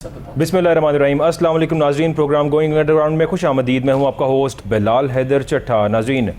सब बताओ। बिस्मिल्लाहिर्रहमानिर्रहीम। अस्सलाम वालेकुम नाज़रीन, प्रोग्राम गोइंग अंडरग्राउंड में खुश आमदीद। मैं हूँ आपका होस्ट बिलाल हैदर चट्टा। नाज़रीन,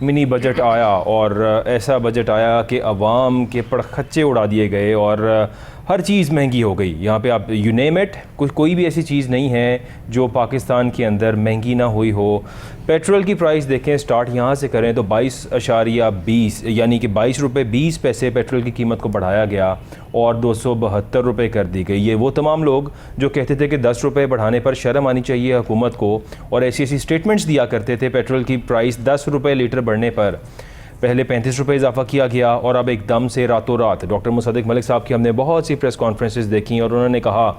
मिनी बजट आया और ऐसा बजट आया कि अवाम के पड़खच्चे उड़ा दिए गए और हर चीज़ महंगी हो गई। यहाँ पे आप यू नेम इट, कोई भी ऐसी चीज़ नहीं है जो पाकिस्तान के अंदर महंगी ना हुई हो। पेट्रोल की प्राइस देखें, स्टार्ट यहाँ से करें तो 22.20 यानी कि 22 रुपये 20 पैसे पेट्रोल की कीमत को बढ़ाया गया और 272 रुपये कर दी गई। ये वो तमाम लोग जो कहते थे कि 10 रुपये बढ़ाने पर शर्म आनी चाहिए हुकूमत को और ऐसी ऐसी स्टेटमेंट्स दिया करते थे पेट्रोल की प्राइस 10 रुपये लीटर बढ़ने पर। पहले 35 रुपये इजाफा किया गया और अब एकदम से रातों रात। डॉक्टर मुसद्दिक मलिक साहब की हमने बहुत सी प्रेस कॉन्फ्रेंसेस देखी और उन्होंने कहा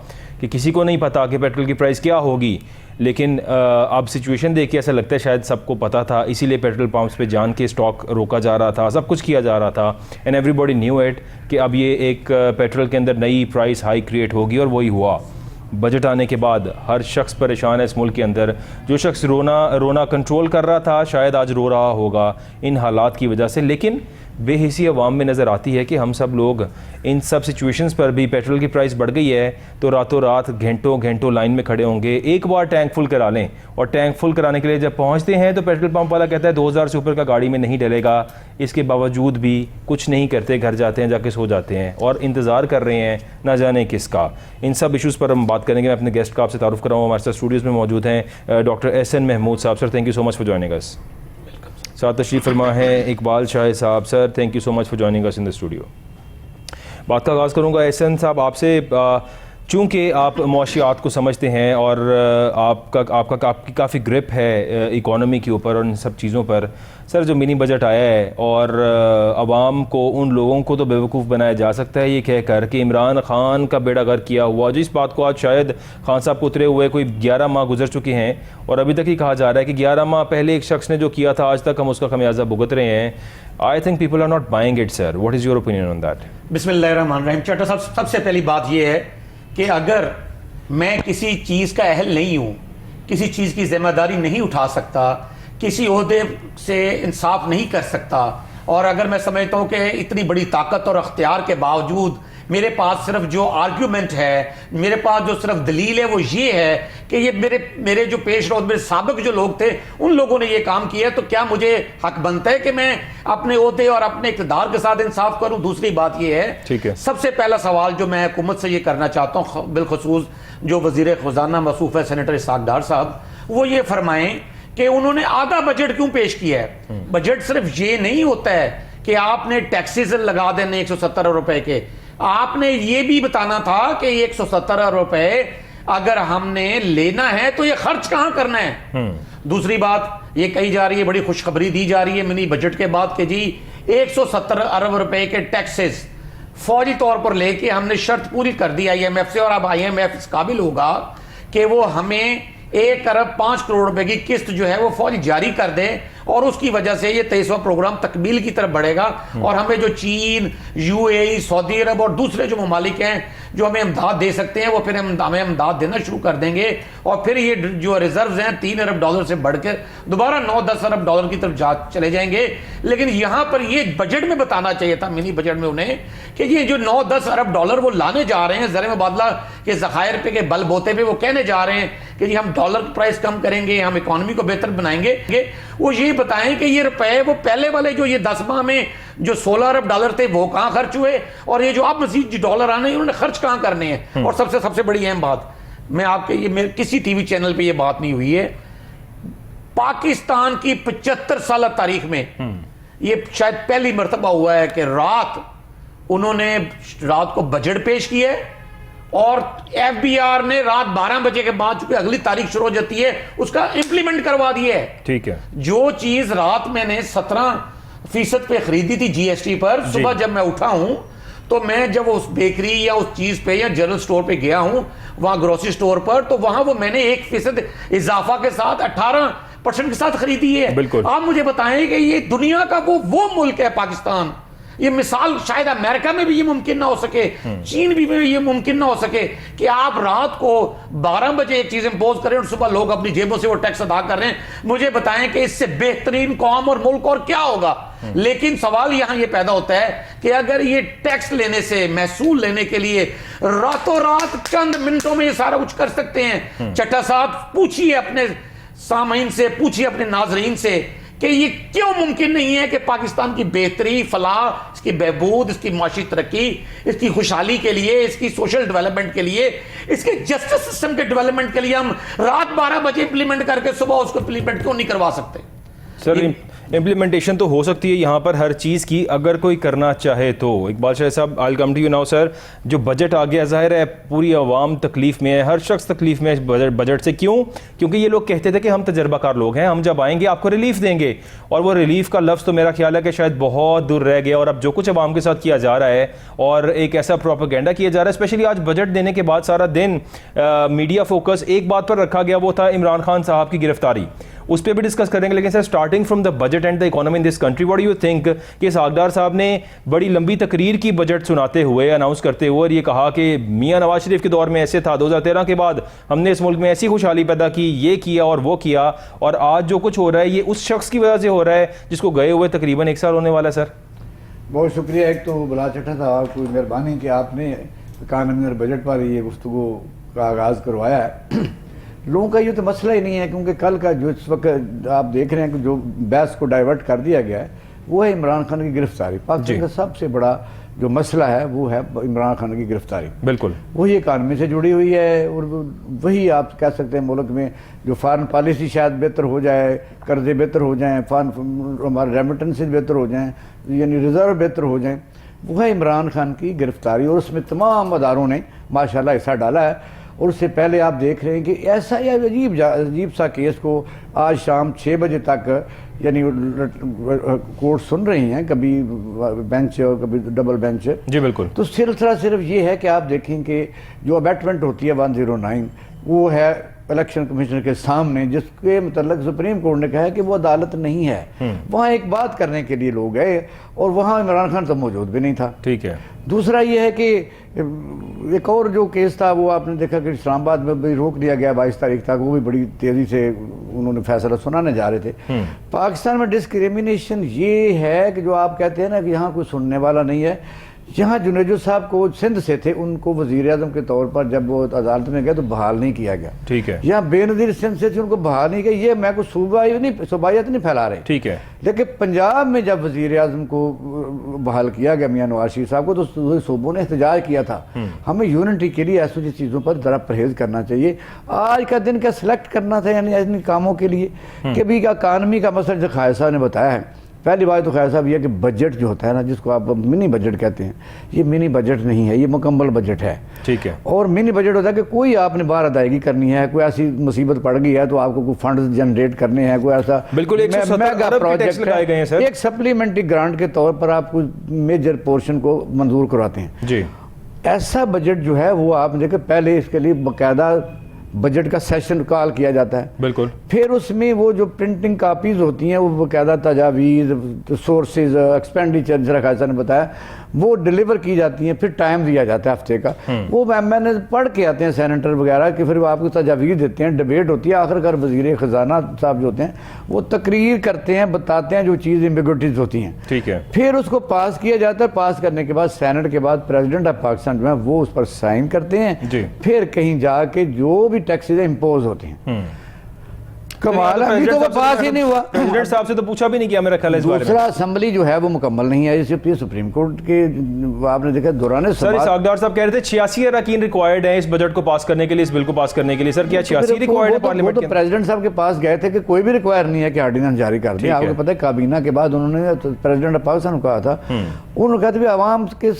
कि किसी को नहीं पता कि पेट्रोल की प्राइस क्या होगी, लेकिन अब सिचुएशन देख के ऐसा लगता है शायद सबको पता था, इसीलिए पेट्रोल पंप्स पे जान के स्टॉक रोका जा रहा था, सब कुछ किया जा रहा था। एंड एवरीबॉडी न्यू इट कि अब ये एक पेट्रोल के अंदर नई प्राइस हाई क्रिएट होगी और वही हुआ। बजट आने के बाद हर शख्स परेशान है इस मुल्क के अंदर। जो शख्स रोना कंट्रोल कर रहा था शायद आज रो रहा होगा इन हालात की वजह से, लेकिन बेहिसी अवाम में नज़र आती है कि हम सब लोग इन सब सिचुएशंस पर भी पेट्रोल की प्राइस बढ़ गई है तो रातों रात घंटों घंटों लाइन में खड़े होंगे। एक बार टैंक फुल करा लें और टैंक फुल कराने के लिए जब पहुंचते हैं तो पेट्रोल पंप वाला कहता है 2000 से ऊपर का गाड़ी में नहीं डलेगा। इसके बावजूद भी कुछ नहीं करते, घर जाते हैं, जाके सो जाते हैं और इंतज़ार कर रहे हैं ना जाने किसका। इन सब इशूज़ पर हम बात करेंगे। मैं अपने गेस्ट का आपसे तारुफ कराऊँ। हमारे साथ स्टूडियोज़ में मौजूद हैं डॉक्टर SN महमूद साहब। Sir, thank you so much for joining us. साथ तशरीफ़ फरमा है इकबाल शाह साहब। Sir, thank you so much for joining us in the studio. बात का आगाज़ करूँगा SN साहब आपसे, चूँकि आप मुआशियात को समझते हैं और आपकी काफ़ी ग्रिप है इकॉनमी के ऊपर और इन सब चीज़ों पर। सर, जो मिनी बजट आया है और अवाम को, उन लोगों को तो बेवकूफ़ बनाया जा सकता है ये कहकर कि इमरान खान का बेड़ा गर्क किया हुआ, जिस बात को आज शायद खान साहब को उतरे हुए कोई 11 माह गुजर चुके हैं और अभी तक ही कहा जा रहा है कि 11 माह पहले एक शख्स ने जो किया था आज तक हम उसका खमियाजा भुगत रहे हैं। I think people are not buying it. Sir, what is your opinion on that? बिस्मिल्लाहिर्रहमानिर्रहीम। चट्टा साहब, सबसे पहली बात यह है कि अगर मैं किसी चीज़ का अहल नहीं हूँ, किसी चीज़ की जिम्मेदारी नहीं उठा सकता, किसी ओहदे से इंसाफ नहीं कर सकता और अगर मैं समझता हूँ कि इतनी बड़ी ताकत और अख्तियार के बावजूद मेरे पास सिर्फ जो आर्ग्यूमेंट है, मेरे पास जो सिर्फ दलील है वो ये है कि ये मेरे जो पेश रोज, मेरे साबिक जो लोग थे उन लोगों ने ये काम किया, तो क्या मुझे हक बनता है कि मैं अपने ओहदे और अपने इक़्तिदार के साथ इंसाफ करूं? दूसरी बात ये है, ठीक है, सबसे पहला सवाल जो मैं हुकूमत से ये करना चाहता हूँ, बिलखुसूस जो वज़ीर ख़ज़ाना मसूफ़ है सेनेटर इसहाक़ डार साहब, वो ये फरमाएं कि उन्होंने आधा बजट क्यों पेश किया है। बजट सिर्फ ये नहीं होता है कि आपने टैक्सेस लगा देने 170 अरब रुपए के, आपने ये भी बताना था कि 170 अरब रुपए अगर हमने लेना है तो ये खर्च कहां करना है। दूसरी बात ये कही जा रही है, बड़ी खुशखबरी दी जा रही है मिनी बजट के बाद कि जी 170 अरब रुपए के टैक्सेस फौरी तौर पर लेके हमने शर्त पूरी कर दी IMF से और अब IMF इस काबिल होगा कि वो हमें 1 अरब 5 करोड़ रुपए की किस्त जो है वो फौरी जारी कर दे और उसकी वजह से ये 23वां प्रोग्राम तकमील की तरफ बढ़ेगा और हमें जो चीन, UAE, सऊदी अरब और दूसरे जो ममालिक हैं जो हमें इमदाद दे सकते हैं वो फिर हमें इमदाद देना शुरू कर देंगे और फिर ये जो रिजर्व्स हैं 3 अरब डॉलर से बढ़कर दोबारा 9-10 अरब डॉलर की तरफ चले जाएंगे। लेकिन यहां पर ये बजट में बताना चाहिए था, मिनी बजट में, उन्हें कि ये जो 9-10 अरब डॉलर वो लाने जा रहे हैं ज़र मुबादला के ज़खायर पे के बल बोते पे, वो कहने जा रहे हैं कि जी हम डॉलर की प्राइस कम करेंगे, हम इकोनॉमी को बेहतर बनाएंगे। वो ये बताएं कि ये रुपए वो पहले वाले जो ये 10 माह में जो 16 अरब डॉलर थे वो कहां खर्च हुए और ये जो अब मजीद डॉलर आने उन्होंने खर्च कहां करने हैं। और सबसे बड़ी अहम बात, मैं आपके ये किसी टीवी चैनल पे ये बात नहीं हुई है, पाकिस्तान की 75 साल तारीख में ये शायद पहली मर्तबा हुआ है कि उन्होंने रात को बजट पेश किया है और FBR ने रात 12 बजे के बाद चूंकि अगली तारीख शुरू हो जाती है उसका इंप्लीमेंट करवा दिया है। ठीक है, जो चीज रात मैंने 17% पे खरीदी थी GST पर, सुबह जब मैं उठा हूं तो मैं जब उस बेकरी या उस चीज पे या जनरल स्टोर पे गया हूं, वहां ग्रोसरी स्टोर पर, तो वहां वो मैंने 1% इजाफा के साथ 18% के साथ खरीदी है। बिल्कुल। आप मुझे बताएं कि ये दुनिया का वो मुल्क है पाकिस्तान ये मिसाल शायद अमेरिका में भी ये मुमकिन ना हो सके, चीन भी में ये मुमकिन ना हो सके कि आप रात को 12 बजे एक चीज इंपोज करें और सुबह लोग अपनी जेबों से वो टैक्स अदा कर रहे हैं। मुझे बताएं कि इससे बेहतरीन कौम और मुल्क और क्या होगा। लेकिन सवाल यहां ये पैदा होता है कि अगर ये टैक्स लेने से, महसूल लेने के लिए रातों रात चंद मिनटों में ये सारा कुछ कर सकते हैं। चट्टा साहब, पूछिए अपने सामीन से, पूछिए अपने नाजरीन से कि ये क्यों मुमकिन नहीं है कि पाकिस्तान की बेहतरी, फलाह, इसकी बहबूद, इसकी माशी तरक्की, इसकी खुशहाली के लिए, इसकी सोशल डेवलपमेंट के लिए, इसके जस्टिस सिस्टम के डेवलपमेंट के लिए हम रात 12 बजे इंप्लीमेंट करके सुबह उसको इंप्लीमेंट क्यों नहीं करवा सकते? सर, इम्प्लीमेंटेशन तो हो सकती है यहाँ पर हर चीज़ की, अगर कोई करना चाहे तो। इकबाल शाह साहब, I will come to you now sir. जो बजट आ गया, जाहिर है पूरी आवाम तकलीफ़ में है, हर शख्स तकलीफ़ में है बजट से। क्यों? क्योंकि ये लोग कहते थे कि हम तजर्बाकार लोग हैं, हम जब आएंगे आपको रिलीफ देंगे, और वो रिलीफ का लफ्ज़ तो मेरा ख्याल है कि शायद बहुत दूर रह गया। और अब जो कुछ आवाम के साथ किया जा रहा है और एक ऐसा प्रोपेगेंडा किया जा रहा है, स्पेशली आज बजट देने के बाद सारा दिन मीडिया फोकस एक बात पर रखा गया, वो था इमरान खान साहब की गिरफ्तारी। उस पर भी डिस्कस करेंगे। लेकिन sir, starting from the budget and the economy in this country, what do you think कि सागदार साहब ने बड़ी लंबी तकरीर की बजट सुनाते हुए, अनाउंस करते हुए, और ये कहा कि मियां नवाज शरीफ के दौर में ऐसे था, 2013 के बाद हमने इस मुल्क में ऐसी खुशहाली पैदा की, ये किया और वो किया, और आज जो कुछ हो रहा है ये उस शख्स की वजह से हो रहा है जिसको गए हुए तकरीबन 1 साल होने वाला है। सर, बहुत शुक्रिया। एक तो बिलाल चट्टा साहब, आपको मेहरबानी कि आपने इकानमी और बजट पर ये गुफ्तगू का आगाज़ करवाया है। लोगों का ये तो मसला ही नहीं है, क्योंकि कल का जो इस वक्त आप देख रहे हैं कि जो बहस को डाइवर्ट कर दिया गया है वो है इमरान खान की गिरफ्तारी। पाकिस्तान का सबसे बड़ा जो मसला है वो है इमरान खान की गिरफ्तारी। बिल्कुल वही इकानमी से जुड़ी हुई है, और वही आप कह सकते हैं मुल्क में जो फॉरेन पॉलिसी शायद बेहतर हो जाए, कर्जे बेहतर हो जाएँ, हमारे रेमिटेंसेज बेहतर हो जाएँ, यानी रिजर्व बेहतर हो जाएँ, वो है इमरान खान की गिरफ्तारी। और उसमें तमाम अदारों ने माशाल्लाह हिस्सा डाला है। और उससे पहले आप देख रहे हैं कि ऐसा या अजीब सा केस को आज शाम 6 बजे तक यानी कोर्ट सुन रही हैं, कभी बेंच और कभी डबल बेंच। जी बिल्कुल। तो सिलसिला सिर्फ ये है कि आप देखें कि जो अबैटमेंट होती है 109, वो है इलेक्शन कमीशन के सामने, जिसके मतलब सुप्रीम कोर्ट ने कहा है कि वो अदालत नहीं है। वहाँ एक बात करने के लिए लोग गए और वहाँ इमरान खान तो मौजूद भी नहीं था। ठीक है। दूसरा ये है कि एक और जो केस था वो आपने देखा कि इस्लामाबाद में भी रोक दिया गया 22 तारीख तक, वो भी बड़ी तेज़ी से उन्होंने फैसला सुनाने जा रहे थे। पाकिस्तान में डिस्क्रिमिनेशन ये है कि जो आप कहते हैं ना कि यहाँ कोई सुनने वाला नहीं है। यहाँ जुनेजो साहब को सिंध से थे, उनको वजीर आजम के तौर पर जब वो अदालत में गए तो बहाल नहीं किया गया। ठीक है। यहाँ बेनजीर सिंध से थे, उनको बहाल नहीं किया। ये मैं को सूबाइत नहीं फैला रहे। ठीक है। लेकिन पंजाब में जब वजीर आजम को बहाल किया गया मियां नवाज शरीफ साहब को, तो सूबों ने एहतजाज किया था। हमें यूनिटी के लिए ऐसी चीज़ों पर ज़रा परहेज करना चाहिए। आज का दिन का सिलेक्ट करना था यानी इन कामों के लिए कि भी इकानमी का मसला जो खायर साहब ने बताया है। पहली बात तो खायर साहब ये कि बजट जो होता है ना, जिसको आप मिनी बजट कहते हैं, ये मिनी बजट नहीं है, ये मुकम्मल बजट है। ठीक है। और मिनी बजट होता है कि कोई आपने बाहर अदायगी करनी है, कोई ऐसी मुसीबत पड़ गई है तो आपको कोई फंड जनरेट करने हैं, कोई ऐसा बिल्कुल मेगा प्रोजेक्ट लगाए गए हैं सर, एक सप्लीमेंट्री ग्रांट के तौर पर आप कोई मेजर पोर्शन को मंजूर करवाते हैं जी। ऐसा बजट जो है वो आप देखें, पहले इसके लिए बाकायदा बजट का सेशन कॉल किया जाता है। बिल्कुल। फिर उसमें वो जो प्रिंटिंग कापीज होती हैं वो बाकायदा तजावीज़, सोर्सेज, एक्सपेंडिचर, जरा खासा ने बताया, वो डिलीवर की जाती हैं। फिर टाइम दिया जाता है हफ्ते का, वो मैंने पढ़ के आते हैं सेनेटर वगैरह कि फिर वो आपको तजावीज़ देते हैं, डिबेट होती है। आखिरकार वज़ीर ख़जाना साहब जो होते हैं वो तकरीर करते हैं, बताते हैं जो चीज़ एम्बिग्विटीज़ होती हैं। ठीक है। फिर उसको पास किया जाता है। पास करने के बाद सेनेट के बाद प्रेसिडेंट ऑफ पाकिस्तान जो है वो उस पर साइन करते हैं जी। फिर कहीं जाके जो भी टैक्सेज इम्पोज होते हैं। कमाल है, तो वो पास ही नहीं हुआ। प्रेसिडेंट साहब से तो पूछा भी नहीं किया मेरा ख्याल है इस बारे में। दूसरा असेंबली जो है वो मुकम्मल नहीं है। इसे सुप्रीम कोर्ट के आपने देखा दौरान सागदार साहब कह रहे थे 86 अरकान रिक्वायर्ड है इस बजट को पास करने के लिए, इस बिल को पास करने के लिए। सर क्या 86 रिक्वायर्ड है पार्लियामेंट के? तो प्रेसिडेंट साहब के पास गए थे कि कोई भी रिक्वायर नहीं है कि ऑर्डिनेंस जारी कर दें। आपको पता है काबीना के बाद उन्होंने प्रेसिडेंट ऑफ पाकिस्तान को कहा था, उन्होंने कहा था आवाम के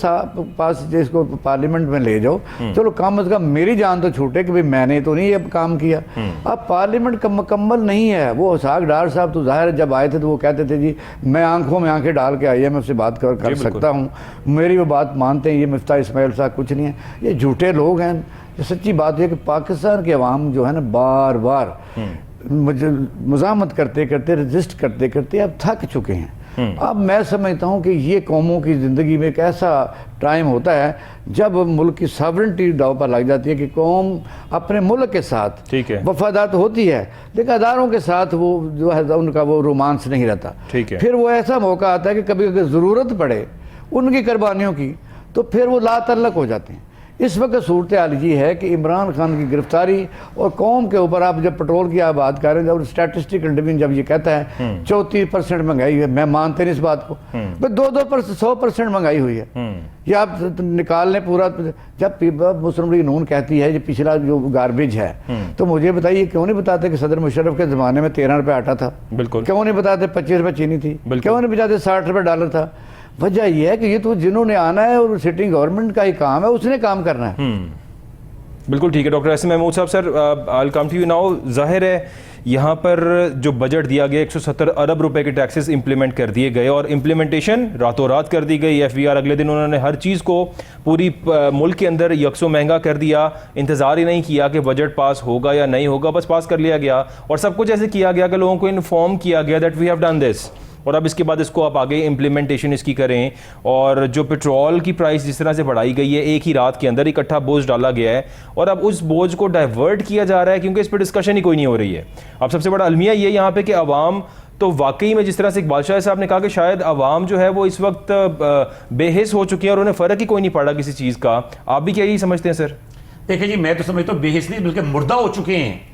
पास इसको पार्लियामेंट में ले जाओ, चलो कम अज कम मेरी जान तो छूटे कि भाई मैंने तो नहीं ये काम किया। अब पार्लियामेंट मुकम्मल नहीं है। वो सागदार साहब तो जाहिर जब आए थे तो वो कहते थे जी मैं आंखों में आंखें डाल के IMF से बात कर सकता हूँ, मेरी वो बात मानते हैं। ये मिफ्ता इस्माइल साहब कुछ नहीं है, ये झूठे लोग हैं। ये सच्ची बात है कि पाकिस्तान के अवाम जो है ना बार बार मुजामत करते करते, रजिस्ट करते करते अब थक चुके हैं। अब मैं समझता हूँ कि ये कौमों की ज़िंदगी में एक ऐसा टाइम होता है जब मुल्क की सॉवरेंटी दाव पर लग जाती है कि कौम अपने मुल्क के साथ ठीक है वफादार तो होती है, लेकिन अदारों के साथ वो जो है उनका वो रोमांस नहीं रहता। ठीक है। फिर वो ऐसा मौका आता है कि कभी अगर ज़रूरत पड़े उनकी कुर्बानियों की तो फिर वो लातल्लक हो जाते हैं। इस वक्त सूरत हाल ये है कि इमरान खान की गिरफ्तारी और कौम के ऊपर, आप जब पेट्रोल की आप बात कर रहे हैं, जब स्टैटिस्टिकल डिवीजन जब ये कहता है 34% महंगाई है, मैं मानते नहीं इस बात को, भाई 2% 100% महंगाई हुई है। ये आप निकाल लें पूरा। जब मुस्लिम लीग नून कहती है ये पिछला जो गार्बेज है, तो मुझे बताइए क्यों नहीं बताते कि सदर मुशर्रफ के ज़माने में 13 रुपये आटा था? बिल्कुल। क्यों नहीं बताते 25 रुपये चीनी थी? क्यों नहीं बताते 60 रुपये डॉलर था? वजह यह है कि ये तो जिन्होंने आना है और सिटिंग गवर्नमेंट का ही काम है, उसने काम करना है। बिल्कुल ठीक है डॉक्टर एस एम महमूद साहब। Sir I come to you now. जाहिर है यहाँ पर जो बजट दिया गया 170 अरब रुपए के टैक्सेस इंप्लीमेंट कर दिए गए और इम्प्लीमेंटेशन रातों रात कर दी गई। FBR अगले दिन उन्होंने हर चीज़ को पूरी मुल्क के अंदर यकसों महंगा कर दिया। इंतज़ार ही नहीं किया कि बजट पास होगा या नहीं होगा, बस पास कर लिया गया और सब कुछ ऐसे किया गया कि लोगों को इन्फॉर्म किया गया that we have done this, और अब इसके बाद इसको आप आगे इम्प्लीमेंटेशन इसकी करें। और जो पेट्रोल की प्राइस जिस तरह से बढ़ाई गई है, एक ही रात के अंदर इकट्ठा बोझ डाला गया है और अब उस बोझ को डाइवर्ट किया जा रहा है क्योंकि इस पर डिस्कशन ही कोई नहीं हो रही है। अब सबसे बड़ा अलमिया ये यहाँ पे कि अवाम तो वाकई में, जिस तरह से इकबाल शाह साहब ने कहा कि शायद अवाम जो है वो इस वक्त बेहिस हो चुकी है और उन्हें फ़र्क ही कोई नहीं पड़ा किसी चीज़ का। आप भी क्या यही समझते हैं सर? देखिए जी, मैं तो समझता हूँ बेहिस नहीं बल्कि मुर्दा हो चुके हैं।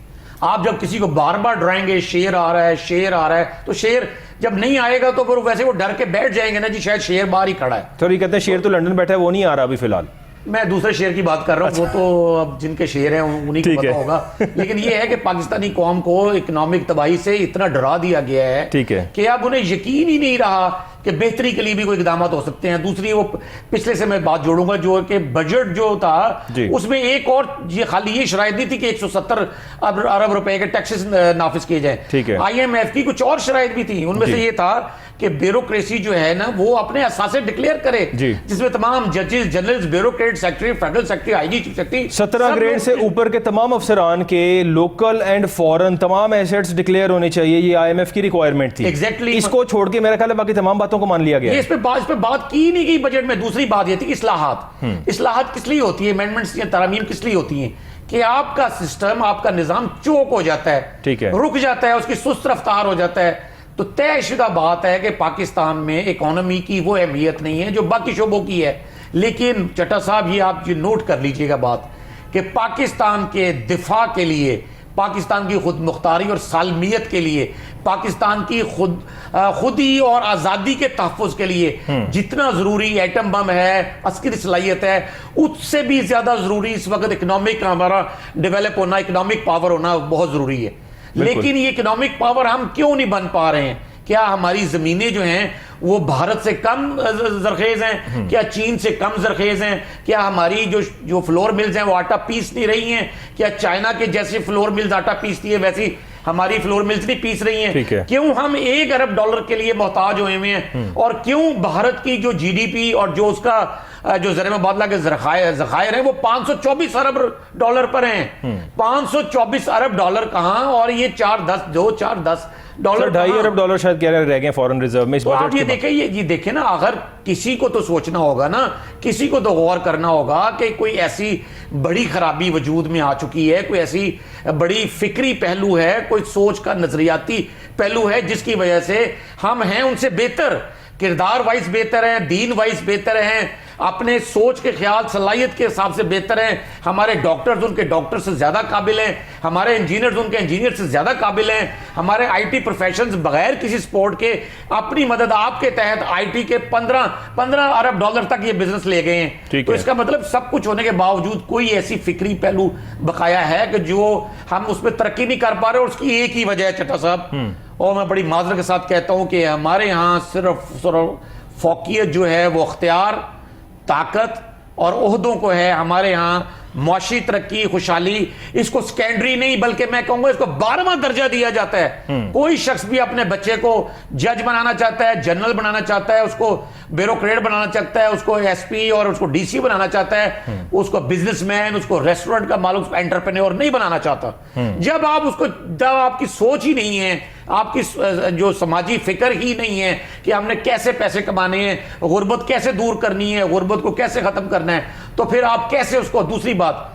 आप जब किसी को बार बार डराएंगे शेर आ रहा है, शेर आ रहा है, तो शेर जब नहीं आएगा तो फिर वैसे वो डर के बैठ जाएंगे ना जी, शायद शेर बाहर ही खड़ा है। सर ये कहते हैं शेर तो लंदन बैठा है, वो नहीं आ रहा अभी फिलहाल। मैं दूसरे शेर की बात कर रहा हूँ। वो तो अब जिनके शेर हैं उन्हीं को पता होगा। लेकिन ये है कि पाकिस्तानी कौम को इकोनॉमिक तबाही से इतना डरा दिया गया है ठीक है कि अब उन्हें यकीन ही नहीं रहा कि बेहतरी के लिए भी कोई इकदाम हो सकते हैं। दूसरी वो पिछले से मैं बात जोड़ूंगा जो कि बजट जो था उसमें एक और ये खाली ये शराइत नहीं थी कि 170 अरब रुपए के टैक्सेस नाफिज किए जाए। IMF की कुछ और शराइत भी थी। उनमें से ये था कि ब्यूरोक्रेसी जो है ना वो अपने असासे डिक्लेयर करे, जिसमें तमाम जजेस, generals, bureaucrat, secretary, federal secretary, IG chief secretary, 17 grade से ऊपर के तमाम अफसरान के लोकल एंड फॉरेन तमाम एसेट्स डिक्लेयर होने चाहिए। ये IMF की रिक्वायरमेंट थी। एग्जैक्टली। इसको छोड़ के मेरा ख्याल है बाकी तमाम बातों को मान लिया गया। इस पे बात की नहीं गई बजट में। दूसरी बात ये थी इस्लाहात। इस्लाहात किस लिए होती है, अमेंडमेंट्स या तरमीम किस लिए होती हैं? कि आपका सिस्टम, आपका निजाम चौक हो जाता है, ठीक है, रुक जाता है, उसकी सुस्त रफ्तार हो जाता है। तो तयशुदा बात है कि पाकिस्तान में इकोनॉमी की वो अहमियत नहीं है जो बाकी शोबों की है। लेकिन चट्टा साहब ये आप ये नोट कर लीजिएगा बात कि पाकिस्तान के दिफा के लिए, पाकिस्तान की खुद मुख्तारी और सालमियत के लिए, पाकिस्तान की खुदी और आज़ादी के तहफ़्फ़ुज़ के लिए जितना ज़रूरी एटम बम है, अस्करी सलाहियत है, उससे भी ज़्यादा ज़रूरी इस वक्त इकनॉमिक हमारा डेवलप होना, इकनॉमिक पावर होना बहुत ज़रूरी है। लेकिन ये इकोनॉमिक पावर हम क्यों नहीं बन पा रहे हैं? क्या हमारी ज़मीनें जो हैं वो भारत से कम जरखेज़ हैं? क्या चीन से कम जरखेज़ हैं? क्या हमारी जो फ्लोर मिल्स हैं वो आटा पीस नहीं रही हैं? क्या चाइना के जैसे फ्लोर मिल्स आटा पीसती है वैसी हमारी फ्लोर मिल्स नहीं पीस रही हैं? क्यों हम $1 अरब के लिए मोहताज हुए हैं? और क्यों भारत की जो GDP और जो उसका जो ज़र मुबादला के ज़खायर हैं वो $524 अरब पर हैं। $524 अरब कहाँ? और ये 4-10 $2.10 $2.5 अरब शायद कह रहे रह गए फॉरेन रिजर्व में इस बजट के। ये देखें ना, अगर किसी को तो सोचना होगा ना, किसी को तो गौर करना होगा कि कोई ऐसी बड़ी खराबी वजूद में आ चुकी है, कोई ऐसी बड़ी फिक्री पहलू है, कोई सोच का नजरियाती पहलू है जिसकी वजह से हम हैं उनसे बेहतर, किरदार वाइज बेहतर हैं, दीन वाइज बेहतर हैं, अपने सोच के ख्याल सलाहियत के हिसाब से बेहतर हैं। हमारे डॉक्टर्स उनके डॉक्टर से ज़्यादा काबिल हैं, हमारे इंजीनियर्स उनके इंजीनियर से ज़्यादा काबिल हैं, हमारे IT प्रोफेशनल्स बगैर किसी सपोर्ट के अपनी मदद आपके तहत IT के 15 अरब तक ये बिजनेस ले गए हैं। तो इसका मतलब सब कुछ होने के बावजूद कोई ऐसी फिक्री पहलू बकाया है कि जो हम उस पर तरक्की नहीं कर पा रहे। और उसकी एक ही वजह है चट्टा साहब, और मैं बड़ी माजरत के साथ कहता हूँ कि हमारे यहाँ सिर्फ फौकियत जो है वो अख्तियार, ताकत और ओहदों को है। हमारे यहाँ मुआशी तरक्की, खुशहाली, इसको सेकेंडरी नहीं बल्कि मैं कहूंगा इसको 12वां दर्जा दिया जाता है। कोई शख्स भी अपने बच्चे को जज बनाना चाहता है, जनरल बनाना चाहता है, उसको ब्यूरोक्रेट बनाना चाहता है, उसको एसपी और उसको डीसी बनाना चाहता है, उसको बिजनेसमैन, उसको रेस्टोरेंट का मालिक, उसको एंटरप्रेन्योर नहीं बनाना चाहता। जब आपकी सोच ही नहीं है, आपकी जो समाजी फिक्र ही नहीं है कि हमने कैसे पैसे कमाने हैं, गुर्बत कैसे दूर करनी है, गुर्बत को कैसे खत्म करना है, तो फिर आप कैसे उसको। दूसरी बात,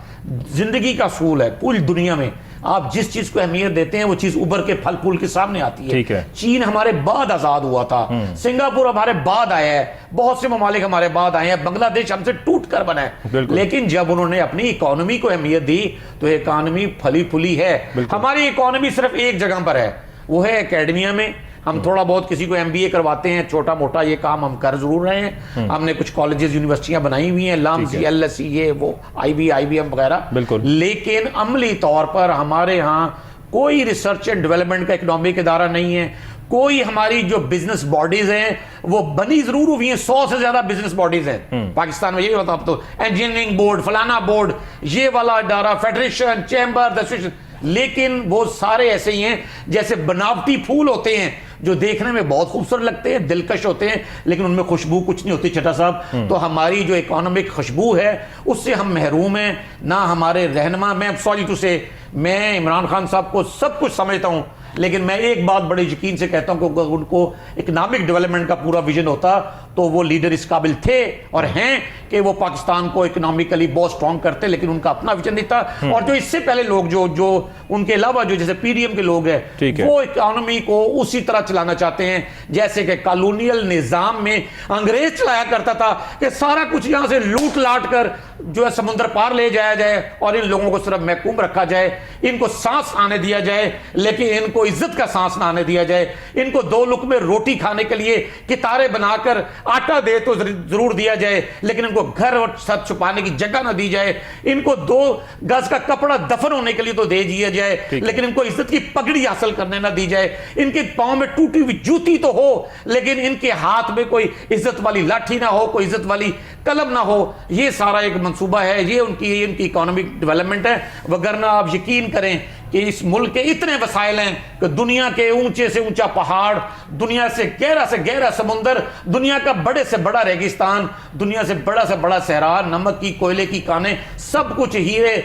जिंदगी का असूल है, पूरी दुनिया में आप जिस चीज को अहमियत देते हैं वो चीज उभर के फल फूल के सामने आती है। ठीक है। चीन हमारे बाद आजाद हुआ था, सिंगापुर हमारे बाद आया है, बहुत से ममालिक हमारे बाद आए हैं, बांग्लादेश हमसे टूट कर बना है, लेकिन जब उन्होंने अपनी इकोनॉमी को अहमियत दी तो इकोनॉमी फली फूली है। हमारी इकोनॉमी सिर्फ एक जगह पर है, वो है एकेडमिया में। हम थोड़ा बहुत किसी को एमबीए करवाते हैं, छोटा मोटा ये काम हम कर जरूर रहे हैं। हमने कुछ कॉलेजेस यूनिवर्सिटियां बनाई हुई हैं, लाम्स, एलएसई, ये वो, आईबीएम वगैरह, लेकिन अमली तौर पर हमारे यहाँ कोई रिसर्च एंड डेवलपमेंट का इकोनॉमिक इदारा नहीं है। कोई हमारी जो बिजनेस बॉडीज हैं वो बनी जरूर हुई हैं, 100 से ज्यादा बिजनेस बॉडीज हैं पाकिस्तान में। ये होता तो इंजीनियरिंग बोर्ड, फलाना बोर्ड, ये वाला इदारा, फेडरेशन, चैम्बर, एसोसिएशन, लेकिन वो सारे ऐसे ही हैं जैसे बनावटी फूल होते हैं जो देखने में बहुत खूबसूरत लगते हैं, दिलकश होते हैं, लेकिन उनमें खुशबू कुछ नहीं होती। चटा साहब, तो हमारी जो इकोनॉमिक खुशबू है उससे हम महरूम हैं ना। हमारे रहनुमा, मैं सॉरी टू से, मैं इमरान खान साहब को सब कुछ समझता हूं, लेकिन मैं एक बात बड़े यकीन से कहता हूं कि उनको इकोनॉमिक डेवलपमेंट का पूरा विजन होता तो वो लीडर इस काबिल थे और हैं कि वो पाकिस्तान को इकोनॉमिकली बहुत स्ट्रांग करते, लेकिन उनका अपना विजन नहीं था। और जो इससे पहले लोग जो उनके अलावा जो जैसे पीडीएम के लोग हैं, वो इकोनॉमी को उसी तरह चलाना चाहते हैं जैसे कि कॉलोनियल निजाम में अंग्रेज चलाया करता था, कि सारा कुछ यहां से लूट लाट कर जो है समुद्र पार ले जाया जाए और इन लोगों को सिर्फ महकूम रखा जाए, इनको सांस आने दिया जाए लेकिन इनको इज्जत का सांस ना आने दिया जाए, इनको 2 लुक़मे रोटी खाने के लिए कितारे बनाकर आटा दे तो जरूर दिया जाए, लेकिन इनको घर और छत छुपाने की जगह ना दी जाए, इनको 2 गज का कपड़ा दफन होने के लिए तो दे दिया जाए, लेकिन इनको इज्जत की पगड़ी हासिल करने ना दी जाए, इनके पांव में टूटी हुई जूती तो हो लेकिन इनके हाथ में कोई इज्जत वाली लाठी ना हो, कोई इज्जत वाली कलम ना हो। ये सारा एक मंसूबा है, ये इनकी इकोनॉमिक डेवलपमेंट है। वगरना आप यकीन करें कि इस मुल्क के इतने वसाइल हैं कि दुनिया के ऊंचे से ऊंचा पहाड़, दुनिया से गहरा समुंदर, दुनिया का बड़े से बड़ा रेगिस्तान, दुनिया से बड़ा सहरा, नमक की, कोयले की कानें, सब कुछ, हीरे,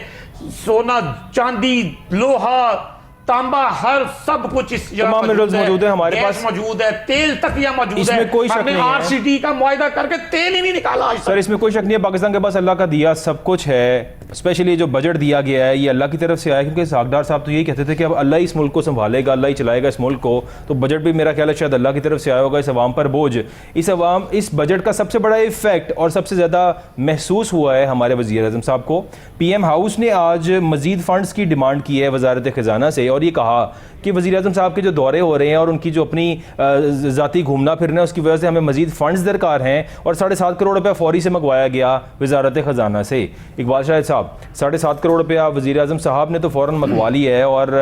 सोना, चांदी, लोहा, तांबा, हर सब कुछ इस जगह मौजूद है, हमारे पास मौजूद है, तेल तक यहाँ मौजूद है। इसमें कोई शक नहीं है, आरसीटी का मुआहदा करके तेल ही नहीं निकाला सर, इसमें कोई शक नहीं है। पाकिस्तान के पास अल्लाह का दिया सब कुछ है, स्पेशली जो बजट दिया गया है ये अल्लाह की तरफ से आया, क्योंकि सागदार साहब तो यही कहते थे कि अब अल्लाह इस मुल्क को संभालेगा, अल्लाह ही चलाएगा इस मुल्क को, तो बजट भी मेरा ख्याल है शायद अल्लाह की तरफ से आया होगा। इस अवाम पर बोझ, इस बजट का सबसे बड़ा इफेक्ट और सबसे ज़्यादा महसूस हुआ है हमारे वज़ीर आज़म साहब को। PM हाउस ने आज मज़ीद फ़ंड्स की डिमांड की है वज़ारत ख़जाना से, और ये कहा कि वज़ीर आज़म साहब के जो दौरे हो रहे हैं और उनकी जो अपनी ज़ाती घूमना फिरना है उसकी वजह से हमें मज़ीद फ़ंड्स दरकार हैं, और 7.5 करोड़ रुपया फौरी से मंगवाया गया वज़ारत ख़जाना से। इकबाल शाहिद साहब, 7.5 करोड़ रुपया वज़ीर आज़म साहब ने तो फ़ौरन मंगवा लिया है और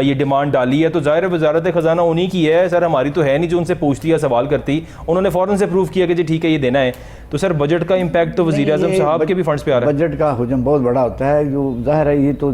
ये डिमांड डाली है, तो ज़ाहिर है वज़ारत ख़जाना उन्हीं की है सर, हमारी तो है नहीं जो उनसे पूछती या सवाल करती। उन्होंने फ़ौरन से प्रूव किया कि जी ठीक है ये देना है। तो सर बजट का इम्पैक्ट तो वज़ीर आज़म साहब के भी फंड्स पे आ रहा है। बजट का हुजम बहुत बड़ा होता है, जो ज़ाहिर है ये तो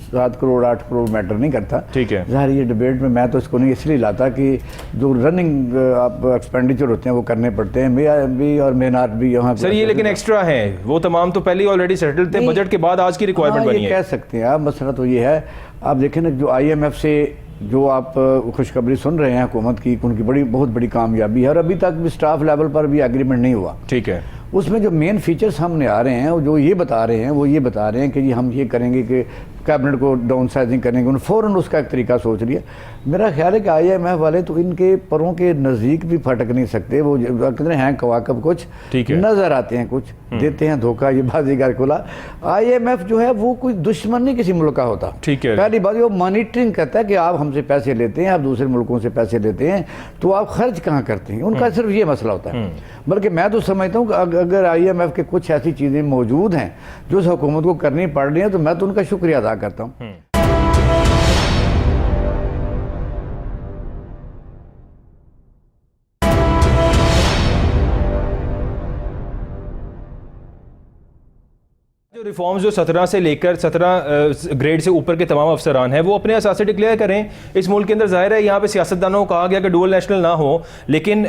7 करोड़ 8 करोड़ मैटर नहीं करता। ठीक है, ज़ाहिर ये डिबेट में मैं तो इसको नहीं इसलिए लाता कि जो रनिंग आप एक्सपेंडिचर होते हैं वो करने पड़ते हैं, मैं भी और मेनार भी यहाँ सर ये लेकिन एक्स्ट्रा है, वो तमाम तो पहले ऑलरेडी सेटल्ड थे, बजट के बाद आज की रिक्वायरमेंट बनी है, कह सकते हैं आप। मसला तो ये है, आप देखें ना जो IMF से जो आप खुशखबरी सुन रहे हैं हुकूमत की, उनकी बहुत बड़ी कामयाबी है, और अभी तक भी स्टाफ लेवल पर भी एग्रीमेंट नहीं हुआ। ठीक है, उसमें जो मेन फीचर्स सामने आ रहे हैं जो ये बता रहे हैं, वो ये बता रहे हैं कि जी हम ये करेंगे कि कैबिनेट को डाउन साइजिंग करेंगे, उन्होंने फ़ौरन उसका एक तरीका सोच लिया। मेरा ख्याल है कि IMF वाले तो इनके परों के नज़दीक भी फटक नहीं सकते, वो कितने हैं कवाकब, कुछ नज़र आते हैं, कुछ देते हैं धोखा, ये बाजीगर खुला। IMF जो है वो कोई दुश्मन नहीं किसी मुल्क का होता। ठीक है, पहली बात वो मॉनिटरिंग करता है कि आप हमसे पैसे लेते हैं, आप दूसरे मुल्कों से पैसे लेते हैं, तो आप खर्च कहाँ करते हैं, उनका सिर्फ ये मसला होता है। बल्कि मैं तो समझता हूँ कि अगर IMF के कुछ ऐसी चीज़ें मौजूद हैं जो उस हुकूमत को करनी पड़ रही हैं, तो मैं तो उनका शुक्रिया अदा करता हूँ। जो रिफॉर्म्स जो 17 से लेकर 17 ग्रेड से ऊपर के तमाम अफसरान हैं वो अपने असासे डिक्लेयर करें। इस मुल्क के अंदर जाहिर है यहाँ पे सियासतदानों को कहा गया कि डुअल नेशनल ना हो, लेकिन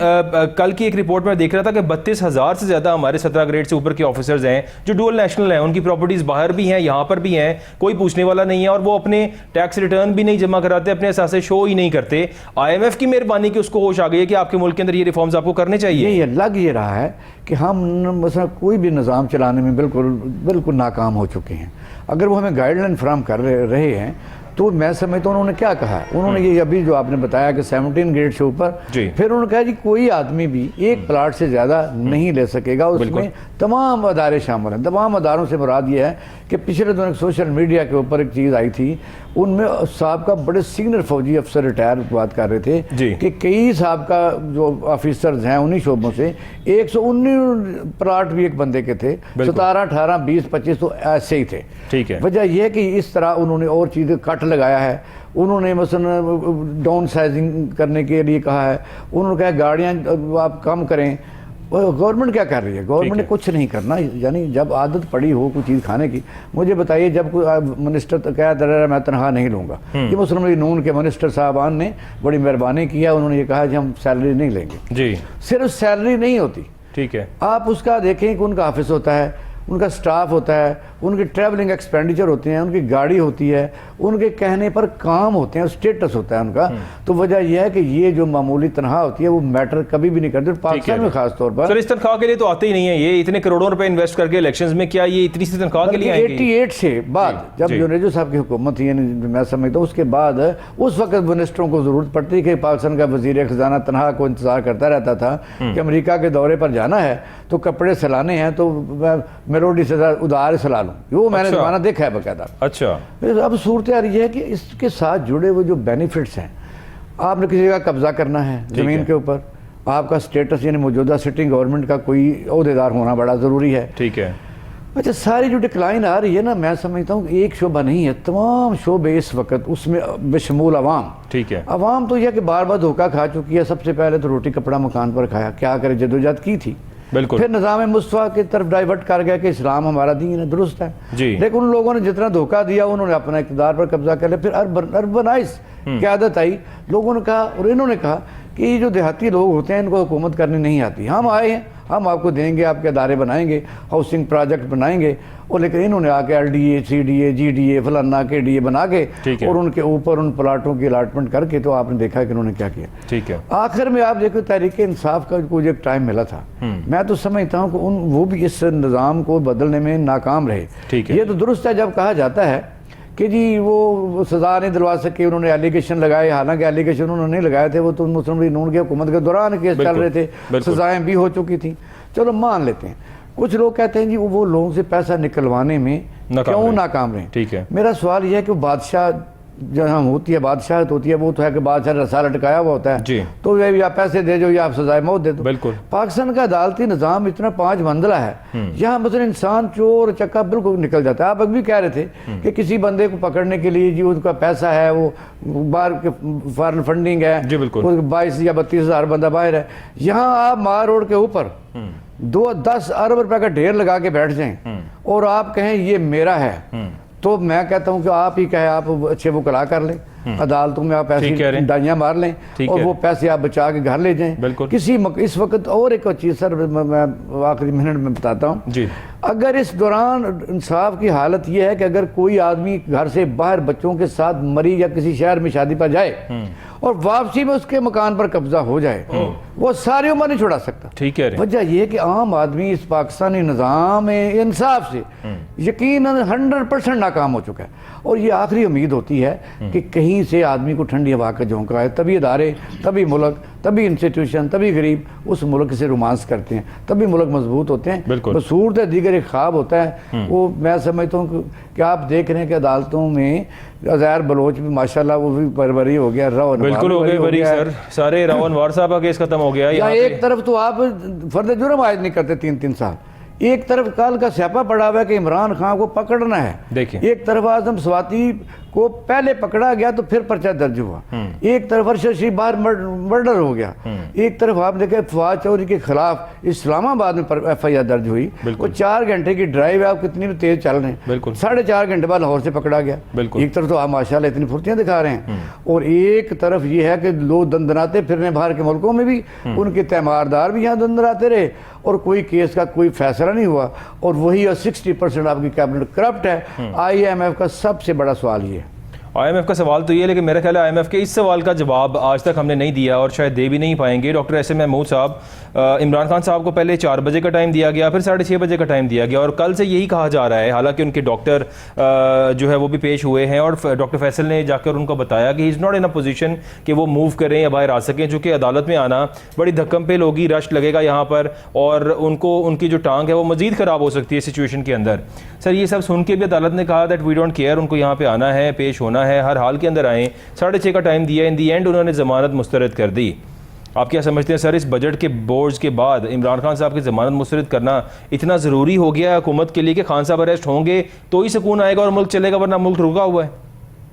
कल की एक रिपोर्ट में देख रहा था कि 32,000 से ज़्यादा हमारे 17 ग्रेड से ऊपर के ऑफिसर्स हैं जो डुअल नेशनल हैं, उनकी प्रॉपर्टीज़ बाहर भी हैं, यहाँ पर भी हैं, कोई पूछने वाला नहीं है, और वो अपने टैक्स रिटर्न भी नहीं जमा कराते, अपने असासे शो ही नहीं करते। IMF की मेहरबानी की उसको होश आ गई है कि आपके मुल्क के अंदर ये रिफॉर्म्स आपको करने चाहिए। ये लग ये रहा है कि हम मतलब कोई भी निज़ाम चलाने में बिल्कुल नाकाम हो चुके हैं। अगर वो हमें गाइडलाइन फ्राहम कर रहे हैं तो मैं समझता हूँ उन्होंने क्या कहा है, उन्होंने ये अभी जो आपने बताया कि 17 ग्रेड से ऊपर, फिर उन्होंने कहा जी कोई आदमी भी एक प्लाट से ज़्यादा नहीं ले सकेगा, उसमें तमाम अदारे शामिल हैं। तमाम अदारों से मुराद ये है कि पिछले दिनों सोशल मीडिया के ऊपर एक चीज़ आई थी, उनमें साहबका बड़े सीनियर फौजी अफसर रिटायर बात कर रहे थे कि कई साहबका जो ऑफिसर्स हैं उन्हीं शोबों से 119 प्लाट भी एक बंदे के थे, 17, 18, 20, 25 तो ऐसे ही थे। ठीक है, वजह यह है कि इस तरह उन्होंने और चीज़ें कट लगाया है। उन्होंने मसलन डाउन साइजिंग करने के लिए कहा है, उन्होंने कहा गाड़ियाँ आप कम करें। गवर्नमेंट क्या कर रही है? गवर्नमेंट ने कुछ नहीं करना। यानी जब आदत पड़ी हो कोई चीज़ खाने की, मुझे बताइए जब कोई मिनिस्टर तो कह रहा मैं तनख्वाह नहीं लूँगा, ये मुस्लिम लीग नून के मिनिस्टर साहबान ने बड़ी मेहरबानी किया, उन्होंने ये कहा कि हम सैलरी नहीं लेंगे जी। सिर्फ सैलरी नहीं होती, ठीक है, आप उसका देखें कि उनका ऑफिस होता है, उनका स्टाफ होता है, उनकी ट्रैवलिंग एक्सपेंडिचर होती हैं, उनकी गाड़ी होती है, उनके कहने पर काम होते हैं, स्टेटस होता है उनका। तो वजह यह है कि ये जो मामूली तनख्वाह होती है वो मैटर कभी भी नहीं करती पाकिस्तान में खास तौर पर। सर इस तनख्वाह के लिए तो आते ही नहीं है, ये इतने करोड़ों रुपए इन्वेस्ट करके इलेक्शंस में, क्या ये इतनी सी तनख्वाह के लिए आएंगे? 88 से बाद जब जुनेजो साहब की हुकूमत थी, मैं समझता हूँ उसके बाद उस वक्त मिनिस्टरों को जरूरत पड़ती कि पाकिस्तान का वजीर खजाना तनख्वाह को इंतजार करता रहता था कि अमेरिका के दौरे पर जाना है तो कपड़े सिलाने हैं तो मेलोडी से उधार सिला लूँ, वो मैंने जमाना देखा है बकायदा। अच्छा, अब सूरत आ रही है कि इसके साथ जुड़े हुए जो बेनिफिट्स हैं, आपने किसी का कब्जा करना है ज़मीन के ऊपर, आपका स्टेटस यानी मौजूदा सिटिंग गवर्नमेंट का कोई अहदेदार होना बड़ा ज़रूरी है। ठीक है, अच्छा सारी जो डिक्लाइन आ रही है ना, मैं समझता हूँ एक शोबा नहीं है, तमाम शोबे इस वक्त उसमें बेशमूल अवाम। ठीक है, अवाम तो यह कि बार बार धोखा खा चुकी है। सबसे पहले तो रोटी कपड़ा मकान पर खाया, क्या करे, जदोजहद की थी, बिल्कुल। फिर निज़ाम मुस्तफ़ा की तरफ डाइवर्ट कर गया कि इस्लाम हमारा दीन है, दुरुस्त है जी। लेकिन उन लोगों ने जितना धोखा दिया उन्होंने अपना इक़्तिदार पर कब्जा कर लिया। फिर अर्बनाइज की आदत आई, लोगों ने कहा और इन्होंने कहा कि ये जो देहाती लोग होते हैं इनको हुकूमत करनी नहीं आती, हम आए हैं, हम आपको देंगे, आपके अदारे बनाएंगे, हाउसिंग प्रोजेक्ट बनाएंगे। और लेकिन इन्होंने आके LDA, CDA, GDA, फलाना के DA बना के और उनके ऊपर उन प्लाटों की अलाटमेंट करके, तो आपने देखा कि उन्होंने क्या किया। ठीक है, आखिर में आप देखो तहरीक इंसाफ का कुछ एक टाइम मिला था, मैं तो समझता हूँ कि वो भी इस निज़ाम को बदलने में नाकाम रहे। ये तो दुरुस्त है जब कहा जाता है कि जी वो सज़ा नहीं दिलवा सके, उन्होंने एलिगेशन लगाए, हालांकि एलिगेशन उन्होंने नहीं लगाए थे, वो तो मुस्लिम लीग नून की हुकूमत के दौरान केस चल रहे थे, सज़ाएँ भी हो चुकी थी, चलो मान लेते हैं। कुछ लोग कहते हैं जी वो लोगों से पैसा निकलवाने में क्यों नाकाम रहे। ठीक है, मेरा सवाल यह है कि बादशाह जहाँ होती है, बादशाहत होती है, वो तो है कि बादशाह रसा लटकाया हुआ होता है जी। तो या पैसे दे दो या आप सजाए मौत दे दो। बिल्कुल, पाकिस्तान का अदालती निज़ाम इतना 5 मंजिला है, यहाँ मतलब इंसान चोर चक्का बिल्कुल निकल जाता है। आप अभी कह रहे थे कि किसी बंदे को पकड़ने के लिए जी उनका पैसा है, वो बाहर के फॉरेन फंडिंग है जी, बिल्कुल 22 या 32 हज़ार बंदा बाहर है। यहाँ आप मार रोड के ऊपर 10 अरब रुपए का ढेर लगा के बैठ जाएं और आप कहें ये मेरा है, तो मैं कहता हूं कि आप ही कहे आप अच्छे वो कला कर लें, अदालतों में आप ऐसी डाइयाँ मार लें और वो पैसे आप बचा के घर ले जाएं किसी इस वक्त। और एक चीज़ सर मैं आखिरी मिनट में बताता हूँ जी, अगर इस दौरान इंसाफ की हालत यह है कि अगर कोई आदमी घर से बाहर बच्चों के साथ मरी या किसी शहर में शादी पर जाए और वापसी में उसके मकान पर कब्जा हो जाए, वो सारी उम्र नहीं छुड़ा सकता। ठीक है, वजह यह है कि आम आदमी इस पाकिस्तानी निज़ाम इंसाफ से यकीनन 100% नाकाम हो चुका है। और ये आखिरी उम्मीद होती है कि कहीं से आदमी को ठंडी हवा का झोंका आए, तभी इदारे, तभी मुल्क, तभी इंस्टीट्यूशन, तभी गरीब उस मुल्क से रोमांस करते हैं, तभी मुल्क मजबूत होते हैं। बसूरत है दीगर एक ख्वाब होता है। वो मैं समझता हूँ कि आप देख रहे हैं कि अदालतों में अज़हर बलोच भी माशाल्लाह वो भी बरबरी हो गया, बिल्कुल हो गई बरी सर, सारे रावण वार साहब का केस खत्म हो गया। या एक तरफ तो आप फर्द जुर्म आयद नहीं करते 3-3 साल, एक तरफ कल का स्यापा पड़ा हुआ है कि इमरान खान को पकड़ना है, देखिए एक तरफ आजम स्वाति को पहले पकड़ा गया तो फिर पर्चा दर्ज हुआ। एक तरफ अरशद शरीफ बाहर मर्डर हो गया, एक तरफ आप देखें फवाद चौधरी के खिलाफ इस्लामाबाद में FIR दर्ज हुई। वो 4 घंटे की ड्राइव है, आप कितनी भी तेज चल रहे हैं, 4.5 घंटे बाद लाहौर से पकड़ा गया। एक तरफ तो आप माशाल्लाह इतनी फुर्तियां दिखा रहे हैं, और एक तरफ ये है कि लोग दंदनाते फिर रहे बाहर के मुल्कों में भी, उनके तैमारदार भी यहाँ दंदनाते रहे और कोई केस का कोई फैसला नहीं हुआ। और वही 60% आपकी कैबिनेट करप्ट है। IMF का सबसे बड़ा सवाल ये है। IMF का सवाल तो ये है, लेकिन मेरा ख्याल है IMF के इस सवाल का जवाब आज तक हमने नहीं दिया और शायद दे भी नहीं पाएंगे। डॉक्टर एस एम महमूद साहब, इमरान खान साहब को पहले 4 बजे का टाइम दिया गया, फिर 6:30 बजे का टाइम दिया गया, और कल से यही कहा जा रहा है, हालांकि उनके डॉक्टर जो है वो भी पेश हुए हैं और डॉक्टर फैसल ने जाकर उनको बताया कि he is not in a position कि वो मूव करें या बाहर आ सकें, चूँकि अदालत में आना बड़ी धक्कम पेल होगी, रश लगेगा यहाँ पर, और उनको उनकी जो टांग है वो मज़ीद ख़राब हो सकती है सिचुएशन के अंदर। सर, ये सब सुन के भी अदालत ने कहा दैट वी डोंट केयर, उनको यहाँ पर आना है, पेश होना है, हर हाल के अंदर आए। 6:30 का टाइम दिया, इन दी एंड उन्होंने जमानत मुस्तरद कर दी। आप क्या समझते हैं सर, इस बजट के बोझ के बाद इमरान खान साहब की जमानत मुस्तरद करना इतना ज़रूरी हो गया हुकूमत के लिए कि खान साहब अरेस्ट होंगे तो ही सुकून आएगा और मुल्क चलेगा, वरना मुल्क रुका हुआ है?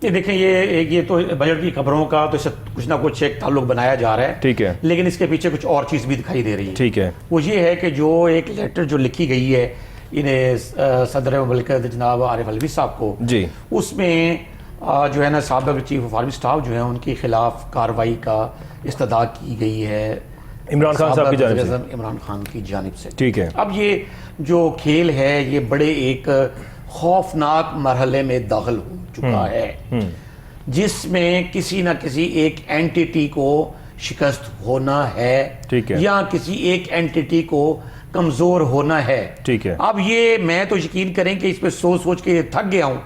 ये देखें, ये तो बजट की खबरों का तो इससे कुछ ना कुछ एक ताल्लुक बनाया जा रहा है, ठीक है, लेकिन इसके पीछे कुछ और चीज़ भी दिखाई दे रही है। ठीक है, वो ये है कि जो एक लेटर जो लिखी गई है इन्हें सदर मुमलिकत जनाब आरिफ अलवी साहब को जी, उसमें जो है ना साबिक़ चीफ ऑफ आर्मी स्टाफ जो है उनके खिलाफ कार्रवाई का इस्तदा की गई है इमरान खान साहब की जानिब से, इमरान खान की जानिब से। ठीक है। अब ये जो खेल है ये बड़े एक खौफनाक मरहले में दाखिल हो चुका है, जिसमें किसी ना किसी एक एंटिटी को शिकस्त होना है, ठीक है, या किसी एक एंटिटी को कमजोर होना है, ठीक है। अब ये मैं तो यकीन करें कि इस पर सोच सोच के थक गया हूं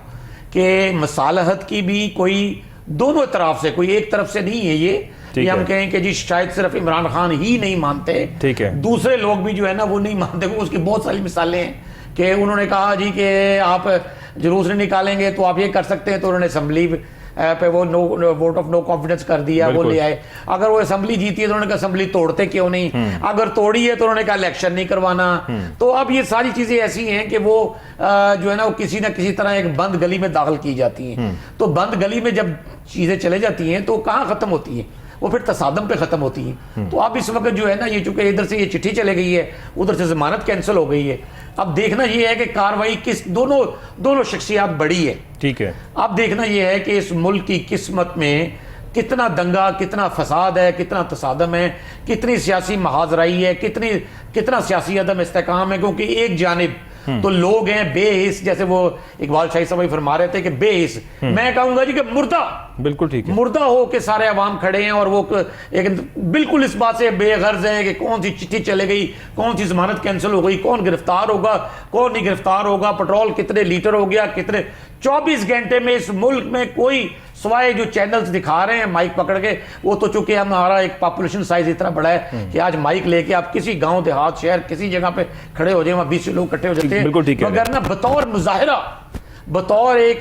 कि मसालहत की भी कोई दोनों तरफ से, कोई एक तरफ से नहीं है ये हम कहें कि जी शायद सिर्फ इमरान खान ही नहीं मानते, ठीक है, दूसरे लोग भी जो है ना वो नहीं मानते। उसकी बहुत सारी मिसालें हैं कि उन्होंने कहा जी कि आप जुलूस नहीं निकालेंगे तो आप ये कर सकते हैं, तो उन्होंने असम्बली पे वो वोट ऑफ नो कॉन्फिडेंस कर दिया, वो ले आए। अगर वो असम्बली जीती है तो उन्होंने कहा असम्बली तोड़ते क्यों नहीं, अगर तोड़ी है तो उन्होंने कहा इलेक्शन नहीं करवाना। तो अब ये सारी चीजें ऐसी हैं कि वो जो है ना वो किसी ना किसी तरह एक बंद गली में दाखिल की जाती हैं। तो बंद गली में जब चीजें चले जाती हैं तो कहाँ खत्म होती है, वो फिर तसादम पे खत्म होती है। तो अब इस वक्त जो है ना ये चूंकि इधर से ये चिट्ठी चले गई है, उधर से जमानत कैंसिल हो गई है। अब देखना ये है कि कार्रवाई किस दोनों शख्सियात बड़ी है, ठीक है। अब देखना ये है कि इस मुल्क की किस्मत में कितना दंगा, कितना फसाद है, कितना तसादम है, कितनी सियासी महाजराई है, कितना सियासी अदम इस्तेकाम है। क्योंकि एक जानिब तो लोग हैं बेहिस, जैसे वो इकबाल शाही साहब फरमा रहे थे कि बेहिस, मैं कहूंगा जी कि मुर्दा, बिल्कुल ठीक है, मुर्दा हो के सारे अवाम खड़े हैं और वो एक बिल्कुल इस बात से बेगर्ज है कि कौन सी चिट्ठी चले गई, कौन सी जमानत कैंसिल हो गई, कौन गिरफ्तार होगा, कौन नहीं गिरफ्तार होगा, पेट्रोल कितने लीटर हो गया, कितने 24 घंटे में इस मुल्क में कोई सवाए जो चैनल्स दिखा रहे हैं माइक पकड़ के, वो तो चूंकि हमारा एक पॉपुलेशन साइज इतना बड़ा है कि आज माइक लेके आप किसी गांव देहात शहर किसी जगह पे खड़े हो जाए, वहां 20 लोग इकट्ठे हो जाते हैं, मगर ना बतौर मुजाहिरा, बतौर एक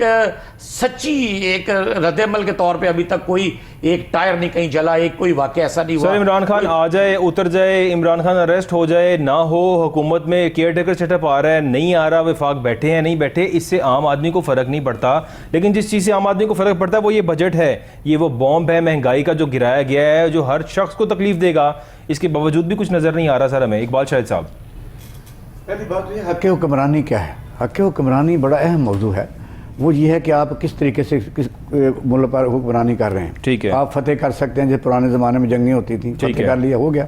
सच्ची एक रद्दमल के तौर पे अभी तक कोई एक टायर नहीं कहीं जला, एक कोई वाकया ऐसा नहीं हुआ। सर, इमरान खान आ जाए, उतर जाए, इमरान खान अरेस्ट हो जाए ना हो, हुकूमत में केयर टेकर सेटअप आ रहा है नहीं आ रहा, वफाक बैठे हैं नहीं बैठे, इससे आम आदमी को फ़र्क नहीं पड़ता। लेकिन जिस चीज़ से आम आदमी को फ़र्क पड़ता है वो ये बजट है, ये वो बॉम्ब है महंगाई का जो गिराया गया है, जो हर शख्स को तकलीफ देगा। इसके बावजूद भी कुछ नज़र नहीं आ रहा सर हमें। इकबाल शाहिद साहब, पहली बात ये हक़ हुक्मरानी क्या है। हक़ हुक्मरानी बड़ा अहम मौजू है। वो ये है कि आप किस तरीके से किस मुल्क पर हुक्मरानी कर रहे हैं, ठीक है। आप फतेह कर सकते हैं, जैसे पुराने ज़माने में जंगें होती थी, फतेह कर लिया, हो गया।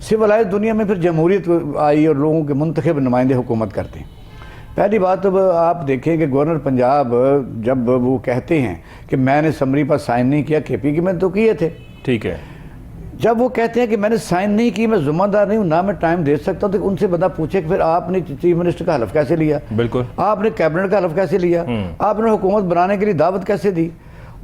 सिविलाइज दुनिया में फिर जमहूरियत आई और लोगों के मुंतखब नुमाइंदे हुकूमत करते हैं। पहली बात तो आप देखें कि गवर्नर पंजाब जब वो कहते हैं कि मैंने समरी पर साइन नहीं किया, KP की मैंने तो किए थे, ठीक है। जब वो कहते हैं कि मैंने साइन नहीं की, मैं जिम्मेदार नहीं हूँ, ना मैं टाइम दे सकता हूँ, तो उनसे बंदा पूछे कि फिर आपने चीफ मिनिस्टर का हलफ कैसे लिया, बिल्कुल, आपने कैबिनेट का हलफ कैसे लिया, आपने हुकूमत बनाने के लिए दावत कैसे दी।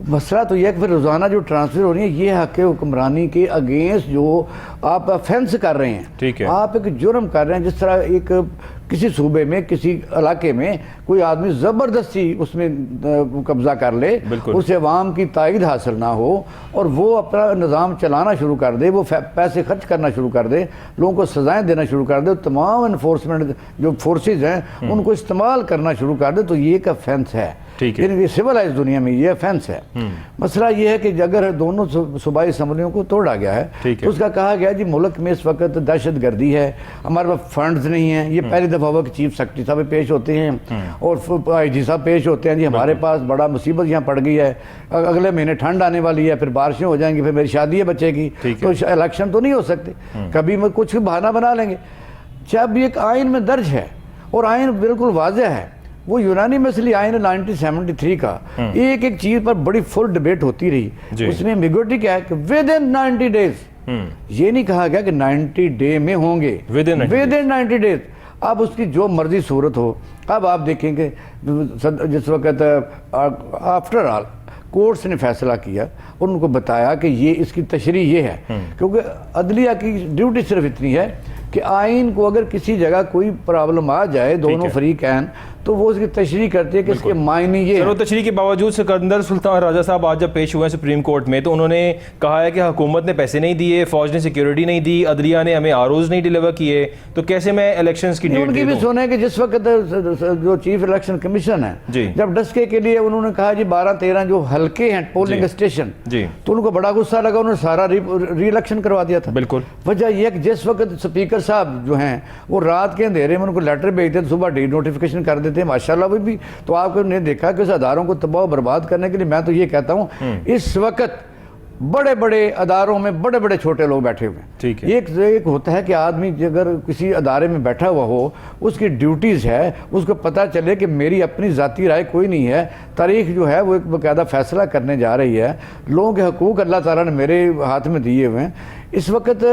मसला तो यह है कि फिर रोज़ाना जो ट्रांसफर हो रही है ये हक़ हुक्मरानी के अगेंस्ट जो आप ऑफेंस कर रहे हैं, ठीक है, आप एक जुर्म कर रहे हैं। जिस तरह एक किसी सूबे में किसी इलाके में कोई आदमी ज़बरदस्ती उसमें कब्जा कर ले, उसे अवाम की तायद हासिल ना हो और वो अपना निज़ाम चलाना शुरू कर दे, वो पैसे खर्च करना शुरू कर दे, लोगों को सज़ाएँ देना शुरू कर दे, तमाम इन्फोर्समेंट जो फोर्सेज हैं उनको इस्तेमाल करना शुरू कर दे, तो ये एक ऑफेंस है। ठीक है। यानी सिविलाइज दुनिया में ये ऑफेंस है। मसला ये है कि अगर दोनों सूबाई असम्बलियों को तोड़ा गया है ठीक है। तो उसका कहा गया जी मुल्क में इस वक्त दहशत गर्दी है, हमारे पास फंड्स नहीं है। ये पहली दफ़ा हुआ कि चीफ सेक्रेटरी साहब पेश होते हैं और आई साहब पेश होते हैं, जी हमारे पास बड़ा मुसीबत यहाँ पड़ गई है, अगले महीने ठंड आने वाली है, फिर बारिशें हो जाएंगी, फिर मेरी शादी है बच्चे की, तो इलेक्शन तो नहीं हो सकते, कभी मैं कुछ बहाना बना लेंगे। जब एक आइन में दर्ज है और आइन बिल्कुल वाज़ेह है, वो यूनानी मसली आइन 1973 का, एक एक चीज़ पर बड़ी फुल डिबेट होती रही। उसमें एम्बिग्विटी क्या है कि विद इन 90 डेज, ये नहीं कहा गया कि 90 डे में होंगे, विद इन 90 डेज। अब उसकी जो मर्जी सूरत हो, अब आप देखेंगे जिस वक्त आफ्टर ऑल कोर्ट्स ने फैसला किया और उनको बताया कि ये इसकी तशरीह ये है, क्योंकि अदलिया की ड्यूटी सिर्फ इतनी है कि आइन को अगर किसी जगह कोई प्रॉब्लम आ जाए, दोनों फरीकैन, तो वो उसकी तशरीह करते हैं कि इसके मायने ये है। तशरीह के बावजूद सिकंदर सुल्तान राजा साहब आज जब पेश हुए हैं सुप्रीम कोर्ट में, तो उन्होंने कहा है कि हुकूमत ने पैसे नहीं दिए, फौज ने सिक्योरिटी नहीं दी, अदलिया ने हमें आरोज नहीं डिलीवर किए, तो कैसे मैं इलेक्शंस की डेट उनकी भी सुने कि जिस वक्त जो चीफ इलेक्शन कमीशन है जब डस्के के लिए उन्होंने कहा जी 12-13 जो हल्के हैं पोलिंग स्टेशन, तो उनको बड़ा गुस्सा लगा, उन्होंने सारा री इलेक्शन करवा दिया था। बिल्कुल वजह यह कि जिस वक्त स्पीकर साहब जो हैं वो रात के अंधेरे में उनको लेटर भेजते थे, सुबह डी नोटिफिकेशन कर देते हैं माशाल्लाह। भी तो आपने देखा कि उस अदारों को तबाह बर्बाद करने के लिए, मैं तो ये कहता हूं इस वक्त बड़े बड़े अदारों में बड़े बड़े छोटे लोग बैठे हुए हैं। ठीक है। एक होता है कि आदमी अगर किसी अदारे में बैठा हुआ हो, उसकी ड्यूटीज़ है, उसको पता चले कि मेरी अपनी ज़ाती राय कोई नहीं है, तारीख जो है वो एक बाकायदा फैसला करने जा रही है, लोगों के हकूक़ अल्लाह ताला ने मेरे हाथ में दिए हुए हैं। इस वक्त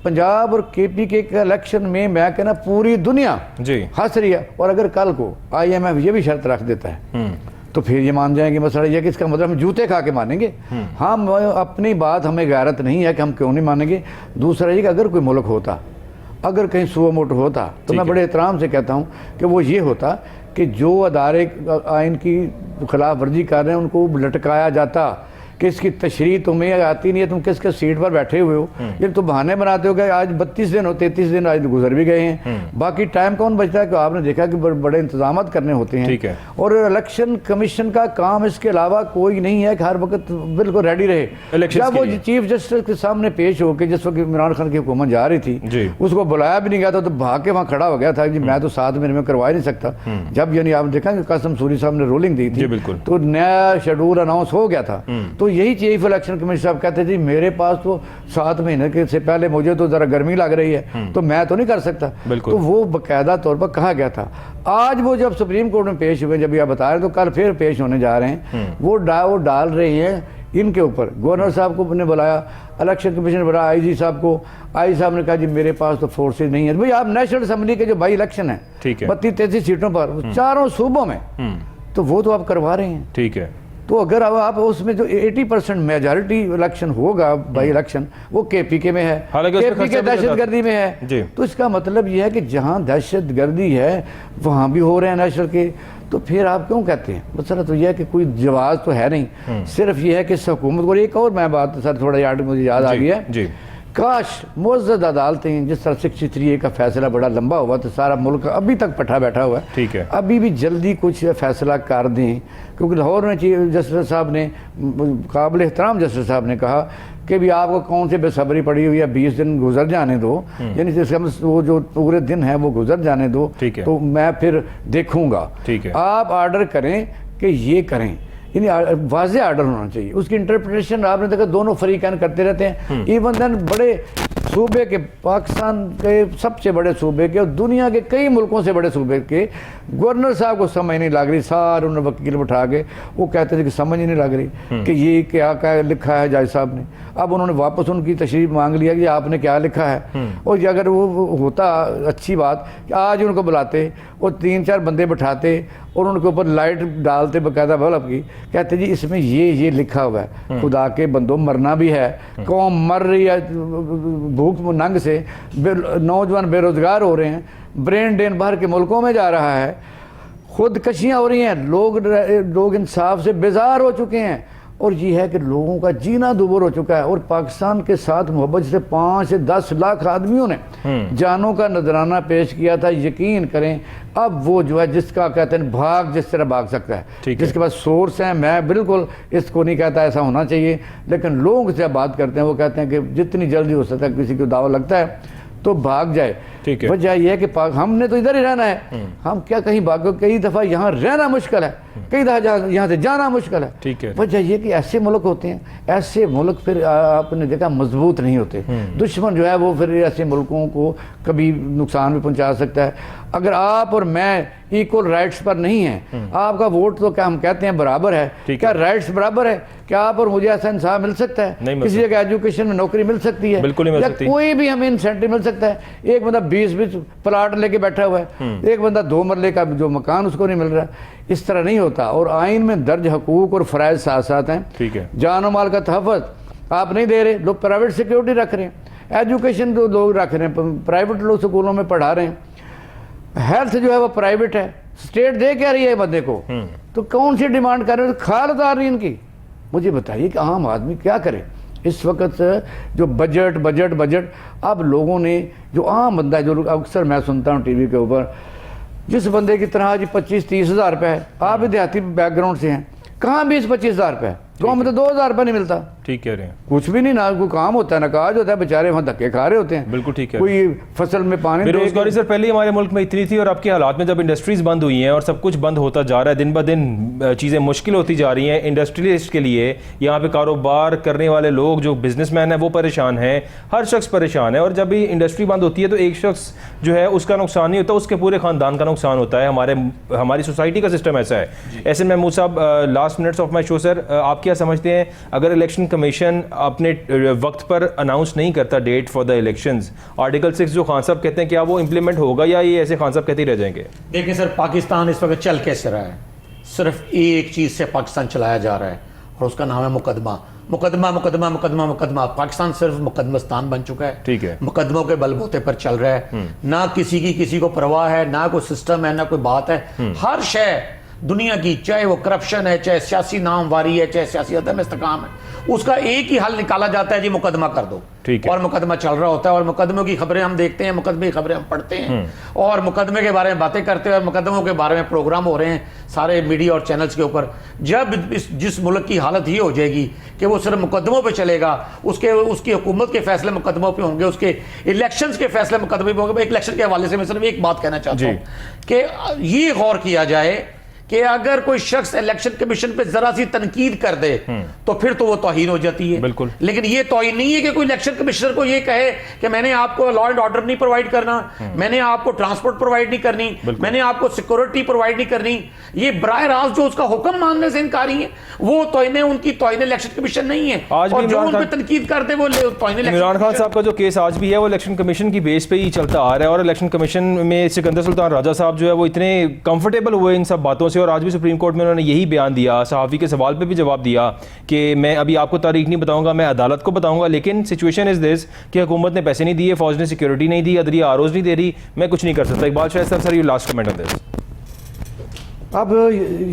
पंजाब और KP के इलेक्शन में मैं कहना पूरी दुनिया हंस रही है, और अगर कल को IMF ये भी शर्त रख देता है तो फिर ये मान जाएंगे। मसला ये कि इसका मतलब हम जूते खा के मानेंगे। हम अपनी बात, हमें गैरत नहीं है कि हम क्यों नहीं मानेंगे। दूसरा ये कि अगर कोई मुल्क होता, अगर कहीं सुओ मोटो होता, तो मैं बड़े एहतराम से कहता हूँ कि वो ये होता कि जो अदारे आइन की खिलाफ वर्जी कर रहे हैं उनको लटकाया जाता कि इसकी तशरीह तुम्हें आती नहीं है, तुम किस सीट पर बैठे हुए हो, ये तो बहाने बनाते हो कि आज 32 दिन हो, 33 दिन आज गुजर भी गए हैं, बाकी टाइम कौन बचता है। कि आपने देखा कि बड़े इंतजाम करने होते हैं। ठीक है। और इलेक्शन कमीशन का काम इसके अलावा कोई नहीं है कि हर वक्त बिल्कुल रेडी रहे। जब वो चीफ जस्टिस के सामने पेश हो के जिस वक्त इमरान खान की हुकूमत जा रही थी, उसको बुलाया भी नहीं गया था, तो भाग के वहाँ खड़ा हो गया था जी मैं तो 7 महीने में करवा ही नहीं सकता। जब यानी आप देखा कि कसम सूरी साहब ने रूलिंग दी थी, तो नया शेड्यूल अनाउंस हो गया था। तो यही चीफ इलेक्शन कमीशन साहब कहते थे मेरे पास तो 7 महीने के से पहले मुझे तो जरा गर्मी लग रही है, तो मैं तो नहीं कर सकता। तो वो बाकायदा तौर पर कहा गया था। आज वो जब सुप्रीम कोर्ट में पेश हुए, जब ये बता रहे, तो कल फिर पेश होने जा रहे हैं। वो डाल रहे हैं इनके ऊपर। गवर्नर साहब को ने बुलाया, इलेक्शन कमीशन बुलाया, IG साहब को। IG साहब ने कहा जी मेरे पास तो फोर्सेज नहीं है। भाई आप नेशनल असेंबली के जो बाई इलेक्शन है 32-33 सीटों पर, चारों सूबों में, तो वो तो आप करवा रहे हैं। ठीक है। तो अगर अब आप उसमें जो 80% मेजॉरिटी इलेक्शन होगा बाई इलेक्शन, वो KPK में है, KPK दहशतगर्दी में है, तो इसका मतलब यह है कि जहां दहशतगर्दी है वहां भी हो रहे हैं नेशनल के। तो फिर आप क्यों कहते हैं? मसला तो यह है कि कोई जवाब तो है नहीं, सिर्फ यह है कि इस हुकूमत को। एक और मैं बात सर थोड़ा याद मुझे याद आ गई है, काश मुअज़्ज़ज़ अदालतें, जिस तरह 63A का फैसला बड़ा लंबा हुआ, तो सारा मुल्क अभी तक पट्टा बैठा हुआ है। ठीक है। अभी भी जल्दी कुछ फैसला कर दें, क्योंकि लाहौर में चीफ जस्टिस साहब ने, काबिल एहतराम जस्टिस साहब ने कहा कि भी आपको कौन सी बेसब्री पड़ी हुई है, 20 दिन गुजर जाने दो, यानी वो जो पूरे दिन है वो गुजर जाने दो, तो मैं फिर देखूंगा। आप ऑर्डर करें कि ये करें, यानी वाज़ेह ऑर्डर होना चाहिए। उसकी इंटरप्रिटेशन आपने देखा दोनों फरीकान करते रहते हैं। इवन देन बड़े सूबे के, पाकिस्तान के सबसे बड़े सूबे के और दुनिया के कई मुल्कों से बड़े सूबे के गवर्नर साहब को समझ नहीं लग रही, सारे उन्होंने वकील बैठा के वो कहते थे कि समझ ही नहीं लग रही कि ये क्या लिखा है जज साहब ने। अब उन्होंने वापस उनकी तशरीफ मांग लिया कि आपने क्या लिखा है। और अगर वो होता अच्छी बात कि आज उनको बुलाते और 3-4 बंदे बैठाते और उनके ऊपर लाइट डालते बाकायदा बल्ब की, कहते जी इसमें ये लिखा हुआ है, खुदा के बंदो मरना भी है, कौम मर रही है भूख नंग से, नौजवान बेरोजगार हो रहे हैं, ब्रेन ड्रेन बाहर के मुल्कों में जा रहा है, खुदकशियाँ हो रही हैं, लोग इंसाफ से बेजार हो चुके हैं। और ये है कि लोगों का जीना दुभर हो चुका है। और पाकिस्तान के साथ मोहब्बत से 5 से 10 लाख आदमियों ने जानों का नजराना पेश किया था। यकीन करें अब वो जो है जिसका कहते हैं भाग जिस तरह भाग सकता है, जिसके पास सोर्स है, मैं बिल्कुल इसको नहीं कहता ऐसा होना चाहिए, लेकिन लोग से बात करते हैं वो कहते हैं कि जितनी जल्दी हो सकता है किसी को दावा लगता है तो भाग जाए। वजह यह है कि हमने तो इधर ही रहना है, हम क्या कहीं भागो। कई दफ़ा यहाँ रहना मुश्किल है, कई दफ़ा यहाँ से जाना मुश्किल है। वजह यह कि ऐसे मुल्क होते हैं, ऐसे मुल्क फिर आपने देखा मजबूत नहीं होते। दुश्मन जो है वो फिर ऐसे मुल्कों को कभी नुकसान भी पहुँचा सकता है। अगर आप और मैं इक्वल राइट्स पर नहीं हैं, आपका वोट तो क्या हम कहते हैं बराबर है, क्या राइट्स बराबर है? क्या आप और मुझे ऐसा इंसाफ मिल सकता है? किसी जगह एजुकेशन में नौकरी मिल सकती है? बिल्कुल नहीं मिल सकती। कोई भी हमें इंसेंटिव मिल सकता है? एक बंदा 20-20 प्लाट लेके बैठा हुआ है, एक बंदा 2 मरले का जो मकान उसको नहीं मिल रहा। इस तरह नहीं होता। और आइन में दर्ज हकूक और फ़राइज़ साथ साथ हैं। ठीक है, जान और माल का तहफ़्फ़ुज़ आप नहीं दे रहे, लोग प्राइवेट सिक्योरिटी रख रहे हैं, एजुकेशन तो लोग रख रहे हैं, प्राइवेट लोग स्कूलों में पढ़ा रहे हैं, हेल्थ जो है वो प्राइवेट है, स्टेट दे क्या रही है बंदे को, तो कौन सी डिमांड कर रहे हो? खाल उतार रही इनकी। मुझे बताइए कि आम आदमी क्या करे इस वक्त? जो बजट अब लोगों ने, जो आम बंदा है, जो लोग अक्सर मैं सुनता हूँ टीवी के ऊपर, जिस बंदे की तरह जी 25-30 हज़ार रुपये है, आप भी देहाती बैकग्राउंड से हैं, कहाँ 20-25 हज़ार रुपये? गाँव में तो 2,000 रुपये नहीं मिलता। ठीक कह रहे हैं, कुछ भी नहीं, ना कोई काम होता है ना काज होता है, बेचारे वहाँ धक्के खा रहे होते हैं। बिल्कुल ठीक है। कोई फसल में पानी, बेरोजगारी सर पहले ही हमारे मुल्क में इतनी थी, और अब के हालात में जब इंडस्ट्रीज बंद हुई हैं और सब कुछ बंद होता जा रहा है, दिन ब दिन चीज़ें मुश्किल होती जा रही हैं इंडस्ट्रियलिस्ट के लिए। यहाँ पे कारोबार करने वाले लोग, जो बिजनेसमैन है वो परेशान है, हर शख्स परेशान है। और जब भी इंडस्ट्री बंद होती है तो एक शख्स जो है उसका नुकसान नहीं होता, उसके पूरे खानदान का नुकसान होता है। हमारी सोसाइटी का सिस्टम ऐसा है। ऐसे में महमूद साहब, last minutes of my show sir, आप क्या समझते हैं अगर इलेक्शन कमीशन अपने वक्त पर अनाउंस नहीं करता date for the elections, article 6 जो खान साहब कहते हैं, क्या वो इंप्लीमेंट होगा या ये ऐसे खान साहब कहते ही रह जाएंगे? देखिए सर, पाकिस्तान इस वक्त चल कैसे रहा है? सिर्फ एक चीज से पाकिस्तान चलाया जा रहा है और उसका नाम है मुकदमा। मुकदमा मुकदमा मुकदमा मुकदमा। पाकिस्तान सिर्फ मुकदमस्तान बन चुका है। ठीक है, मुकदमों के बलबूते पर चल रहा है। ना किसी को परवाह है, ना कोई सिस्टम है, ना कोई बात है। हर शय दुनिया की, चाहे वो करप्शन है, चाहे सियासी नामवारी है, चाहे सियासी अदम इस्तेकाम है, उसका एक ही हल निकाला जाता है जी, मुकदमा कर दो। और मुकदमा चल रहा होता है और मुकदमों की खबरें हम देखते हैं, मुकदमे की खबरें हम पढ़ते हैं और मुकदमे के बारे में बातें करते हैं और मुकदमों के बारे में प्रोग्राम हो रहे हैं सारे मीडिया और चैनल्स के ऊपर। जब जिस मुल्क की हालत ये हो जाएगी कि वो सिर्फ मुकदमों पे चलेगा, उसकी हुकूमत के फैसले मुकदमों पे होंगे, उसके इलेक्शंस के फैसले मुकदमे पे होंगे। इलेक्शन के हवाले से मैं सिर्फ एक बात कहना चाहता हूँ कि ये गौर किया जाए कि अगर कोई शख्स इलेक्शन कमीशन पे जरा सी तनकीद कर दे तो फिर तो वो तौहीन हो जाती है। बिल्कुल। लेकिन ये तौहीन नहीं है कि कोई इलेक्शन कमिश्नर को ये कहे कि मैंने आपको लॉ एंड ऑर्डर नहीं प्रोवाइड करना, मैंने आपको ट्रांसपोर्ट प्रोवाइड नहीं करनी, मैंने आपको सिक्योरिटी प्रोवाइड नहीं करनी। ये बराह रास्त जो उसका हुक्म मानने से इनकारी है, वो तौहीन उनकी तौहीन इलेक्शन कमीशन नहीं है। आज और जो उन पे तनकीद करते वो तौहीन इमरान खान साहब का जो केस आज भी है वो इलेक्शन कमीशन की बेस पे ही चलता आ रहा है। और इलेक्शन कमीशन में सिकंदर सुल्तान राजा साहब जो है वो इतने कंफर्टेबल हुए इन सब बातों से, और आज भी सुप्रीम कोर्ट में उन्होंने यही बयान दिया, सहाफ़ी के सवाल पे भी जवाब दिया कि मैं अभी आपको तारीख नहीं बताऊंगा, मैं अदालत को बताऊंगा, लेकिन सिचुएशन इज दिस कि हुकूमत ने पैसे नहीं दिए, फौज ने सिक्योरिटी नहीं दी, अदलिया आरोज नहीं दे रही, मैं कुछ नहीं कर सकता। इकबाल शाह साहब, sir you last comment on this. अब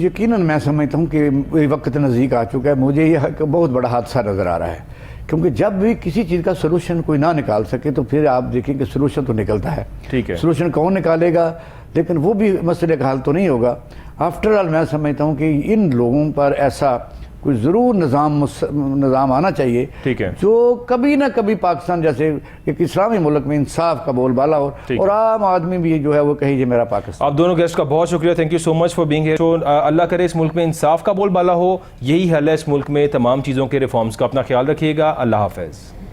यकीनन मैं समझता हूँ कि वक्त नज़दीक आ चुका है। मुझे यह बहुत बड़ा हादसा नज़र आ रहा है, क्योंकि जब भी किसी चीज़ का सोल्यूशन कोई ना निकाल सके तो फिर आप देखें कि सोल्यूशन तो निकलता है। ठीक है, सोल्यूशन कौन निकालेगा, लेकिन वो भी मसले का हल तो नहीं होगा। आफ्टर ऑल मैं समझता हूँ कि इन लोगों पर ऐसा कोई ज़रूर निज़ाम आना चाहिए, ठीक है, जो कभी ना कभी पाकिस्तान जैसे एक इस्लामी मुल्क में इंसाफ का बोलबाला हो और आम आदमी भी जो है वो कहे ये मेरा पाकिस्तान। आप दोनों गेस्ट का बहुत शुक्रिया, thank you so much for being here. तो अल्लाह करे इस मुल्क में इंसाफ का बोलबाला हो, यही हल है इस मुल्क में तमाम चीज़ों के रिफॉर्म्स का। अपना ख्याल रखिएगा, अल्लाह हाफ़िज़।